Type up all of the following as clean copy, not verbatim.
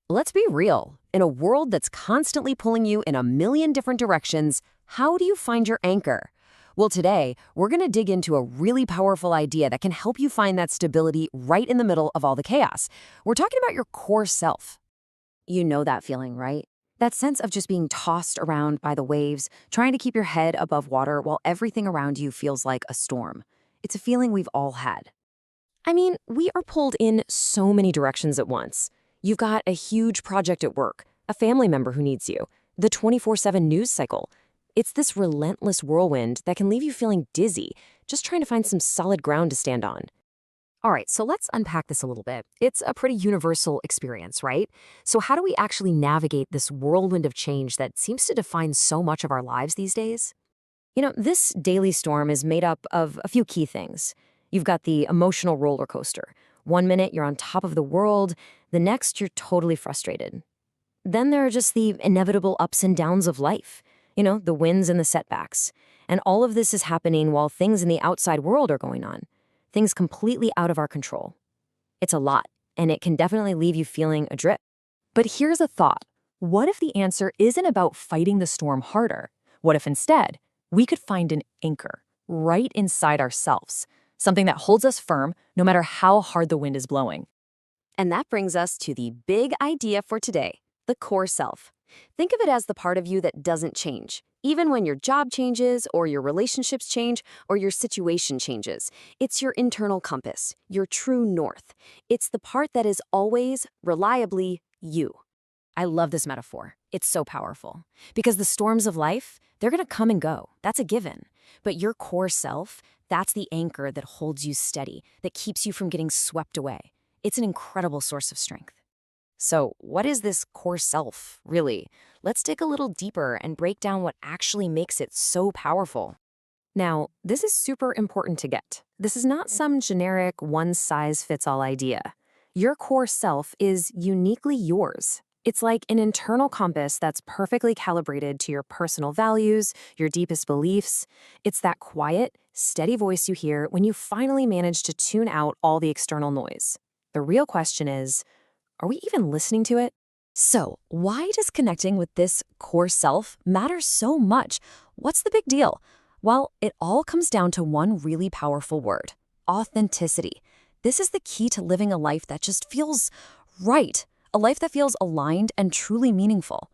Let's be real. In a world that's constantly pulling you in a million different directions, how do you find your anchor? Well, today, we're going to dig into a really powerful idea that can help you find that stability right in the middle of all the chaos. We're talking about your core self. You know that feeling, right? That sense of just being tossed around by the waves, trying to keep your head above water while everything around you feels like a storm. It's a feeling we've all had. I mean, we are pulled in so many directions at once. You've got a huge project at work, a family member who needs you, the 24/7 news cycle. It's this relentless whirlwind that can leave you feeling dizzy, just trying to find some solid ground to stand on. All right, so let's unpack this a little bit. It's a pretty universal experience, right? So how do we actually navigate this whirlwind of change that seems to define so much of our lives these days? This daily storm is made up of a few key things. You've got the emotional roller coaster. One minute you're on top of the world, the next you're totally frustrated. Then there are just the inevitable ups and downs of life, the wins and the setbacks. And all of this is happening while things in the outside world are going on, things completely out of our control. It's a lot, and it can definitely leave you feeling adrift. But here's a thought. What if the answer isn't about fighting the storm harder? What if instead, we could find an anchor right inside ourselves, something that holds us firm no matter how hard the wind is blowing? And that brings us to the big idea for today, the core self. Think of it as the part of you that doesn't change. Even when your job changes, or your relationships change, or your situation changes, it's your internal compass, your true north. It's the part that is always, reliably, you. I love this metaphor. It's so powerful. Because the storms of life, they're going to come and go. That's a given. But your core self, that's the anchor that holds you steady, that keeps you from getting swept away. It's an incredible source of strength. So, what is this core self, really? Let's dig a little deeper and break down what actually makes it so powerful. Now, this is super important to get. This is not some generic one-size-fits-all idea. Your core self is uniquely yours. It's like an internal compass that's perfectly calibrated to your personal values, your deepest beliefs. It's that quiet, steady voice you hear when you finally manage to tune out all the external noise. The real question is, are we even listening to it? So, why does connecting with this core self matter so much? What's the big deal? Well, it all comes down to one really powerful word: authenticity. This is the key to living a life that just feels right, a life that feels aligned and truly meaningful.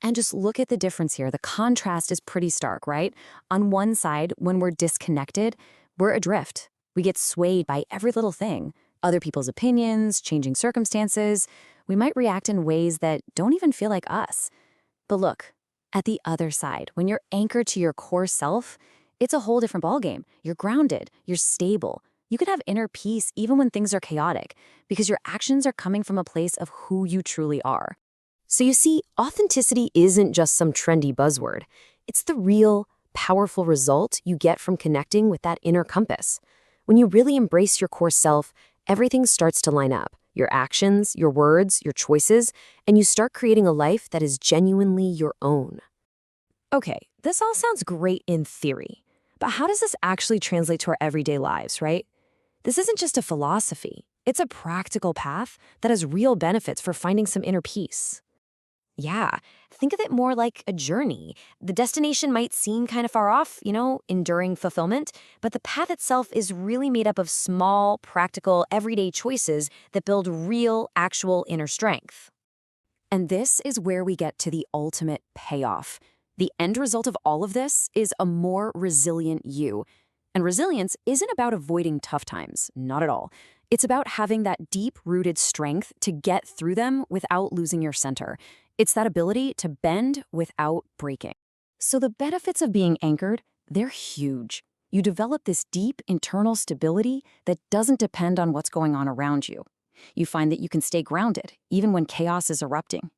And just look at the difference here. The contrast is pretty stark, right? On one side, when we're disconnected, we're adrift. We get swayed by every little thing. Other people's opinions, changing circumstances. We might react in ways that don't even feel like us. But look, at the other side, when you're anchored to your core self, it's a whole different ballgame. You're grounded, you're stable. You can have inner peace even when things are chaotic, because your actions are coming from a place of who you truly are. So you see, authenticity isn't just some trendy buzzword. It's the real, powerful result you get from connecting with that inner compass. When you really embrace your core self, everything starts to line up. Your actions, your words, your choices, and you start creating a life that is genuinely your own. Okay, this all sounds great in theory, but how does this actually translate to our everyday lives, right? This isn't just a philosophy. It's a practical path that has real benefits for finding some inner peace. Yeah, think of it more like a journey. The destination might seem kind of far off, enduring fulfillment, but the path itself is really made up of small, practical, everyday choices that build real, actual inner strength. And this is where we get to the ultimate payoff. The end result of all of this is a more resilient you. And resilience isn't about avoiding tough times, not at all. It's about having that deep-rooted strength to get through them without losing your center. It's that ability to bend without breaking. So the benefits of being anchored, they're huge. You develop this deep internal stability that doesn't depend on what's going on around you. You find that you can stay grounded, even when chaos is erupting.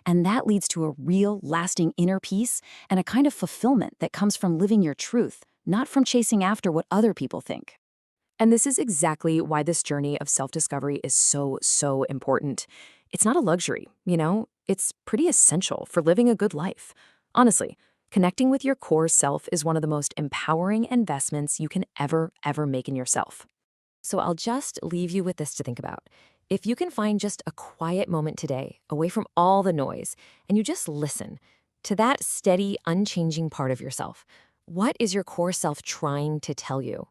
And that leads to a real, lasting inner peace and a kind of fulfillment that comes from living your truth, not from chasing after what other people think. And this is exactly why this journey of self-discovery is so, so important. It's not a luxury, It's pretty essential for living a good life. Honestly, connecting with your core self is one of the most empowering investments you can ever make in yourself. So I'll just leave you with this to think about. If you can find just a quiet moment today, away from all the noise, and you just listen to that steady, unchanging part of yourself, what is your core self trying to tell you?